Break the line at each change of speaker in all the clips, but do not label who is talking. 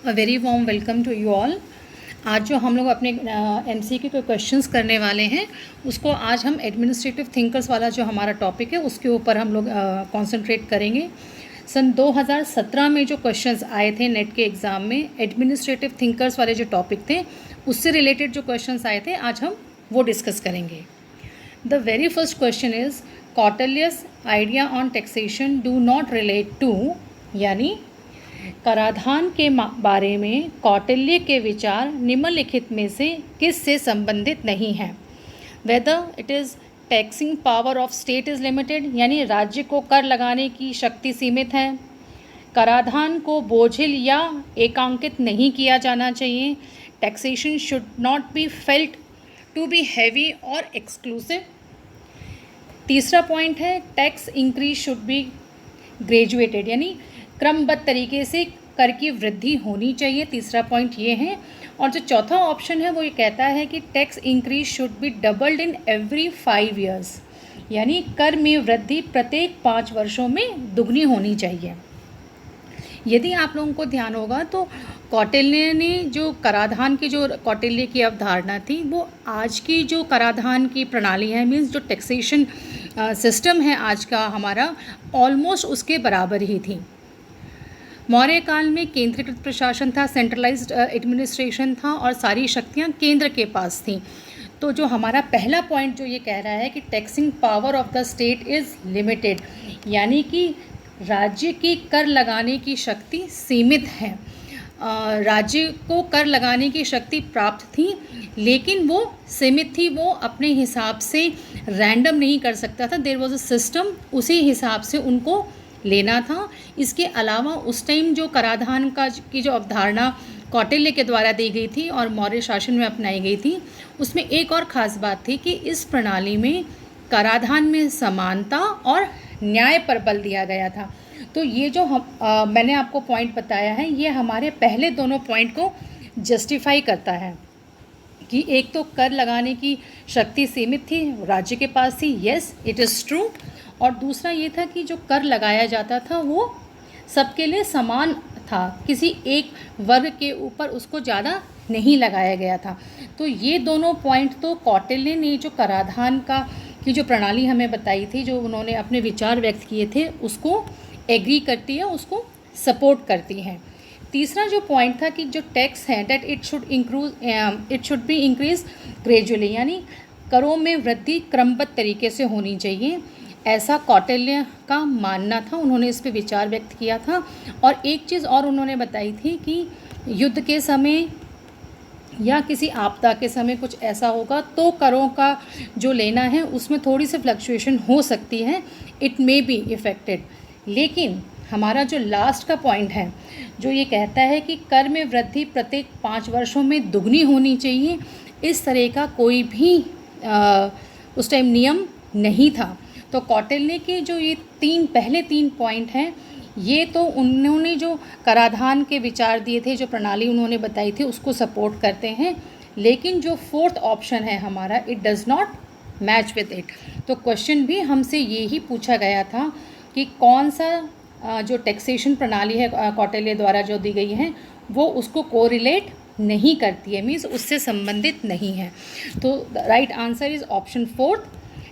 A very warm welcome to you all. आज जो हम लोग अपने एमसीक्यू के क्वेश्चंस करने वाले हैं उसको आज हम एडमिनिस्ट्रेटिव थिंकर्स वाला जो हमारा टॉपिक है उसके ऊपर हम लोग कंसंट्रेट करेंगे। सन 2017 में जो क्वेश्चंस आए थे नेट के एग्ज़ाम में एडमिनिस्ट्रेटिव थिंकर्स वाले जो टॉपिक थे उससे रिलेटेड जो क्वेश्चंस आए थे आज हम वो डिस्कस करेंगे। The very first question is Kautilya's idea on taxation do not relate to, यानी कराधान के बारे में कौटिल्य के विचार निम्नलिखित में से किस से संबंधित नहीं हैं। Whether it is taxing power of state is limited, यानी राज्य को कर लगाने की शक्ति सीमित है। कराधान को बोझिल या एकांकित नहीं किया जाना चाहिए। Taxation should not be felt to be heavy और एक्सक्लूसिव। तीसरा पॉइंट है tax increase should be graduated, यानी क्रमबद्ध तरीके से कर की वृद्धि होनी चाहिए। तीसरा पॉइंट ये है। और जो चौथा ऑप्शन है वो ये कहता है कि tax increase should B doubled in every 5 years, यानी कर में वृद्धि प्रत्येक 5 वर्षों में दुगनी होनी चाहिए। यदि आप लोगों को ध्यान होगा तो कौटिल्य ने जो कराधान की जो कौटिल्य की अवधारणा थी वो आज की जो कराधान की प्रणाली है, मीन्स जो टैक्सेशन सिस्टम है आज का हमारा, ऑलमोस्ट उसके बराबर ही थी। मौर्य काल में केंद्रीकृत प्रशासन था, सेंट्रलाइज्ड एडमिनिस्ट्रेशन था और सारी शक्तियां केंद्र के पास थीं। तो जो हमारा पहला पॉइंट जो ये कह रहा है कि taxing power of the state is limited, यानी कि राज्य की कर लगाने की शक्ति सीमित है। राज्य को कर लगाने की शक्ति प्राप्त थी लेकिन वो सीमित थी, वो अपने हिसाब से रैंडम नहीं कर सकता था। देयर वॉज अ सिस्टम, उसी हिसाब से उनको लेना था। इसके अलावा उस टाइम जो कराधान की जो अवधारणा कौटिल्य के द्वारा दी गई थी और मौर्य शासन में अपनाई गई थी, उसमें एक और ख़ास बात थी कि इस प्रणाली में कराधान में समानता और न्याय पर बल दिया गया था। तो ये जो मैंने आपको पॉइंट बताया है ये हमारे पहले दोनों पॉइंट को जस्टिफाई करता है कि एक तो कर लगाने की शक्ति सीमित थी, राज्य के पास थी, येस इट इज़ ट्रू। और दूसरा ये था कि जो कर लगाया जाता था वो सबके लिए समान था, किसी एक वर्ग के ऊपर उसको ज़्यादा नहीं लगाया गया था। तो ये दोनों पॉइंट तो कौटिल्य ने जो कराधान की जो प्रणाली हमें बताई थी, जो उन्होंने अपने विचार व्यक्त किए थे, उसको एग्री करती है, उसको सपोर्ट करती हैं। तीसरा जो पॉइंट था कि जो टैक्स है that it should be increase gradually, यानी करों में वृद्धि क्रमबद्ध तरीके से होनी चाहिए, ऐसा कौटिल्य का मानना था। उन्होंने इस पे विचार व्यक्त किया था। और एक चीज़ और उन्होंने बताई थी कि युद्ध के समय या किसी आपदा के समय कुछ ऐसा होगा तो करों का जो लेना है उसमें थोड़ी सी फ्लक्चुएशन हो सकती है, इट मे बी इफेक्टेड। लेकिन हमारा जो लास्ट का पॉइंट है जो ये कहता है कि कर में वृद्धि प्रत्येक 5 वर्षों में दुगनी होनी चाहिए, इस तरह का कोई भी उस टाइम नियम नहीं था। तो कौटिल्य के जो ये पहले तीन पॉइंट हैं ये तो उन्होंने जो कराधान के विचार दिए थे, जो प्रणाली उन्होंने बताई थी उसको सपोर्ट करते हैं। लेकिन जो फोर्थ ऑप्शन है हमारा, it does not match with it. तो क्वेश्चन भी हमसे ये ही पूछा गया था कि कौन सा जो टैक्सेशन प्रणाली है कौटिल्य द्वारा जो दी गई है वो उसको कोरिलेट नहीं करती है, मीन्स उससे संबंधित नहीं है। तो right answer is option fourth,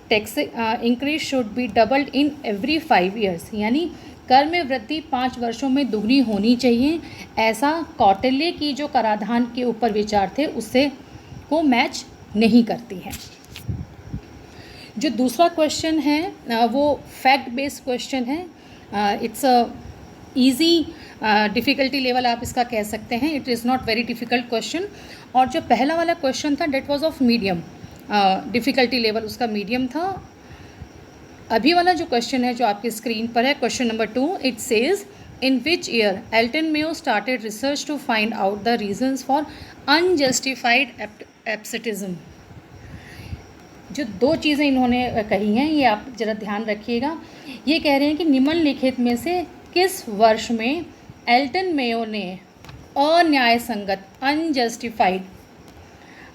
tax increase should B doubled in every 5 years, यानी कर में वृद्धि 5 वर्षों में दुगनी होनी चाहिए, ऐसा कौटिल्य की जो कराधान के ऊपर विचार थे उससे को मैच नहीं करती है। जो दूसरा क्वेश्चन है वो फैक्ट बेस्ड क्वेश्चन है। It's a easy difficulty level आप इसका कह सकते हैं, it is not very difficult question. और जो पहला वाला क्वेश्चन था that was of medium difficulty level, उसका मीडियम था। अभी वाला जो क्वेश्चन है जो आपकी स्क्रीन पर है, question number 2, it says in which year Elton Mayo started research to find out the reasons for unjustified absenteeism. जो दो चीज़ें इन्होंने कही हैं ये आप ज़रा ध्यान रखिएगा। ये कह रहे हैं कि निम्नलिखित में से किस वर्ष में एल्टन मेयो ने अन्याय संगत अनजस्टिफाइड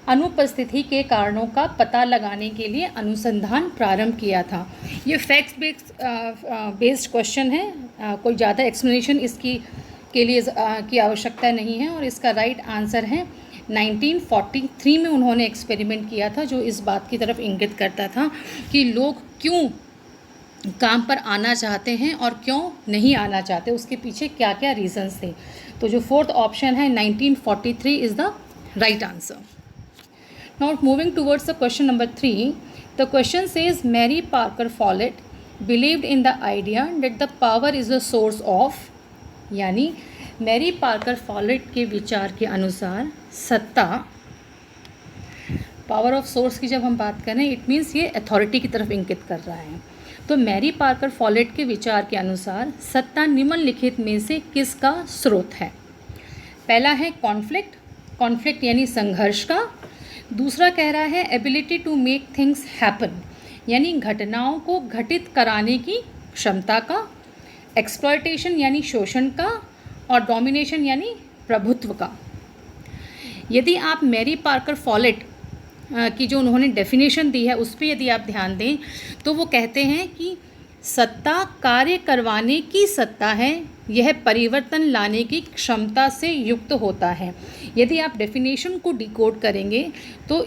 अनुपस्थिति के कारणों का पता लगाने के लिए अनुसंधान प्रारंभ किया था। ये फैक्ट्स बेस्ड क्वेश्चन है, कोई ज़्यादा एक्सप्लेनेशन इसकी के लिए की आवश्यकता नहीं है। और इसका राइट आंसर है 1943 में उन्होंने एक्सपेरिमेंट किया था, जो इस बात की तरफ इंगित करता था कि लोग क्यों काम पर आना चाहते हैं और क्यों नहीं आना चाहते, उसके पीछे क्या क्या रीजंस थे। तो जो फोर्थ ऑप्शन है 1943 is the right answer. Now moving towards the question number 3, the question says Mary Parker Follett believed in the idea that the power is the source of, यानी मैरी पार्कर फॉलेट के विचार के अनुसार सत्ता, power of source की जब हम बात करें इट मीन्स ये अथॉरिटी की तरफ इंगित कर रहा है। तो मैरी पार्कर फॉलेट के विचार के अनुसार सत्ता निम्नलिखित में से किसका स्रोत है? पहला है कॉन्फ्लिक्ट, कॉन्फ्लिक्ट यानी संघर्ष का। दूसरा कह रहा है ability to make things happen, यानी घटनाओं को घटित कराने की क्षमता का। एक्सप्लॉयटेशन यानी शोषण का। और डोमिनेशन यानी प्रभुत्व का। यदि आप मैरी पार्कर फॉलेट की जो उन्होंने डेफिनेशन दी है उस पर यदि आप ध्यान दें तो वो कहते हैं कि सत्ता कार्य करवाने की सत्ता है, यह परिवर्तन लाने की क्षमता से युक्त होता है। यदि आप डेफिनेशन को डिकोड करेंगे तो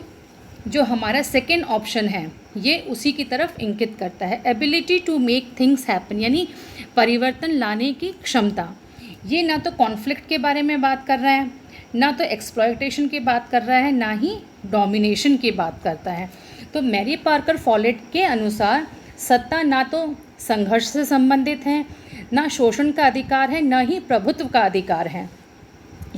जो हमारा सेकेंड ऑप्शन है ये उसी की तरफ इंगित करता है, ability to make things happen, यानी परिवर्तन लाने की क्षमता। ये ना तो कॉन्फ्लिक्ट के बारे में बात कर रहा है, ना तो एक्सप्लॉयटेशन की बात कर रहा है, ना ही डोमिनेशन की बात करता है। तो मैरी पार्कर फॉलेट के अनुसार सत्ता ना तो संघर्ष से संबंधित है, ना शोषण का अधिकार है, ना ही प्रभुत्व का अधिकार है।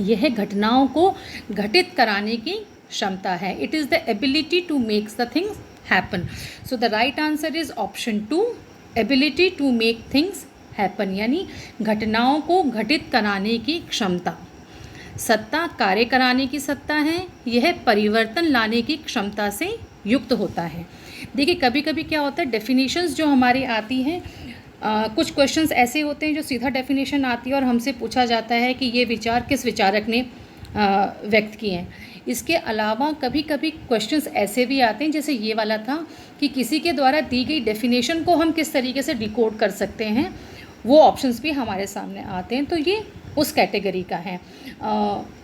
यह घटनाओं को घटित कराने की क्षमता है। It is the ability to make the things happen. So the right answer is option 2, ability to make things happen, यानी घटनाओं को घटित कराने की क्षमता। सत्ता कार्य कराने की सत्ता है, यह परिवर्तन लाने की क्षमता से युक्त होता है। देखिए कभी कभी क्या होता है, डेफिनेशंस जो हमारी आती हैं, कुछ क्वेश्चंस ऐसे होते हैं जो सीधा डेफिनेशन आती है और हमसे पूछा जाता है कि ये विचार किस विचारक ने व्यक्त किए हैं। इसके अलावा कभी कभी क्वेश्चंस ऐसे भी आते हैं जैसे ये वाला था कि किसी के द्वारा दी गई डेफिनेशन को हम किस तरीके से डिकोड कर सकते हैं, वो ऑप्शंस भी हमारे सामने आते हैं। तो ये उस कैटेगरी का है।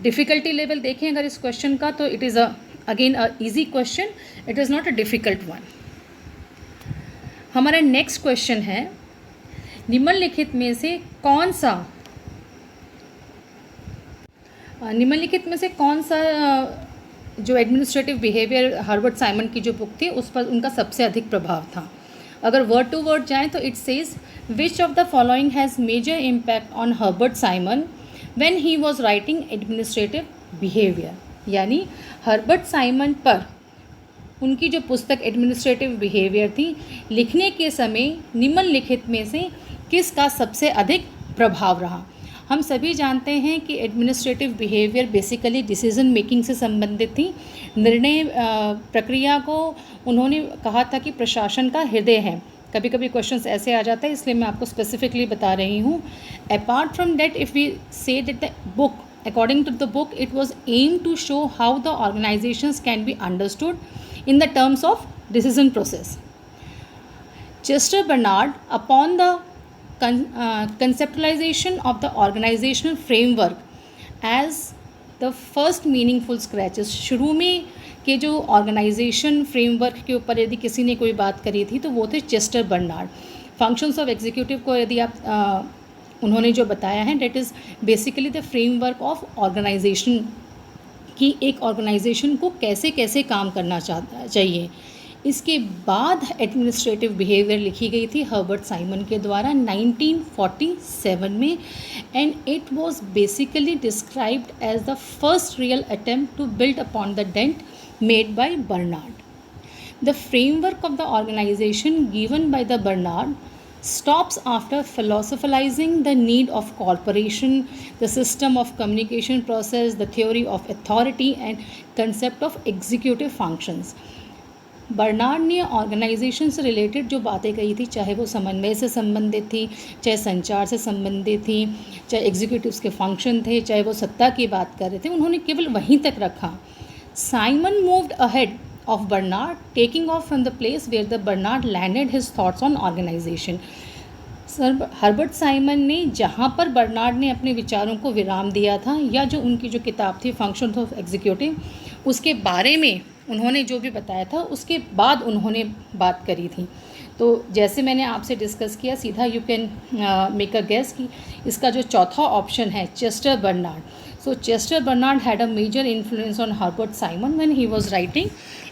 डिफ़िकल्टी लेवल देखें अगर इस क्वेश्चन का तो it is again a easy question, it is not a difficult one. हमारा नेक्स्ट क्वेश्चन है, निम्नलिखित में से कौन सा जो एडमिनिस्ट्रेटिव बिहेवियर हर्बर्ट साइमन की जो बुक थी उस पर उनका सबसे अधिक प्रभाव था। अगर वर्ड टू वर्ड जाएं तो it says which of the following has major impact on Herbert Simon when he was writing administrative behaviour, यानी हर्बर्ट साइमन पर उनकी जो पुस्तक एडमिनिस्ट्रेटिव बिहेवियर थी लिखने के समय निम्नलिखित में से किसका सबसे अधिक प्रभाव रहा। हम सभी जानते हैं कि administrative behaviour basically decision making से संबंधित थी। निर्णय प्रक्रिया को उन्होंने कहा था कि प्रशासन का हृदय है। कभी कभी क्वेश्चंस ऐसे आ जाता है इसलिए मैं आपको स्पेसिफिकली बता रही हूँ। Apart from that if we say that the book according to the book it was aimed to show how the organizations can be understood in the terms of decision process. Chester Bernard upon the conceptualization of the organizational framework as the first meaningful scratches, शुरू में के जो organisation framework के ऊपर यदि किसी ने कोई बात करी थी तो वो थे Chester Barnard. Functions of executive को यदि आप उन्होंने जो बताया है that is basically the framework of organisation कि एक ऑर्गेनाइजेशन को कैसे कैसे काम करना चाहिए। इसके बाद एडमिनिस्ट्रेटिव बिहेवियर लिखी गई थी हर्बर्ट साइमन के द्वारा 1947 में, and it was basically described as the first real attempt to build upon the dent made by Barnard. The framework of the organisation given by the Barnard stops after philosophizing the need of cooperation, the system of communication process, the theory of authority and concept of executive functions. Barnard ने organisation से related जो बातें कही थी, चाहे वो समन्वय से संबंधित थी, चाहे संचार से संबंधित थी, चाहे एग्जीक्यूटिव्स के फंक्शन थे, चाहे वो सत्ता की बात कर रहे थे, उन्होंने केवल वहीं तक रखा। Simon moved ahead of Bernard, taking off from the place where the Bernard landed his thoughts on organization. Sir Herbert Simon ने जहाँ पर बर्नार्ड ने अपने विचारों को विराम दिया था, या जो उनकी जो किताब थी फंक्शंस ऑफ एग्जीक्यूटिव, उसके बारे में उन्होंने जो भी बताया था उसके बाद उन्होंने बात करी थी। तो जैसे मैंने आपसे डिस्कस किया, सीधा you can make a guess कि इसका जो चौथा ऑप्शन है Chester Barnard. So Chester Barnard had a major influence on Herbert Simon when he was writing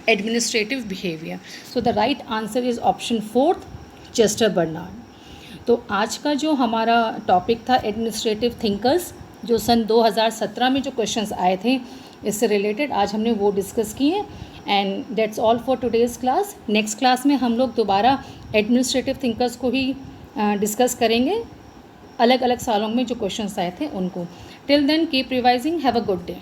administrative behaviour. So the right answer is option fourth, Chester Barnard. तो आज का जो हमारा टॉपिक था एडमिनिस्ट्रेटिव थिंकर्स, जो सन 2017 में जो क्वेश्चंस आए थे इससे रिलेटेड, आज हमने वो डिस्कस किए। And that's all for today's class. Next class में हम लोग दोबारा एडमिनिस्ट्रेटिव थिंकर्स को ही डिस्कस करेंगे, अलग अलग सालों में जो क्वेश्चंस आए थे उनको। Till then keep revising, have a good day.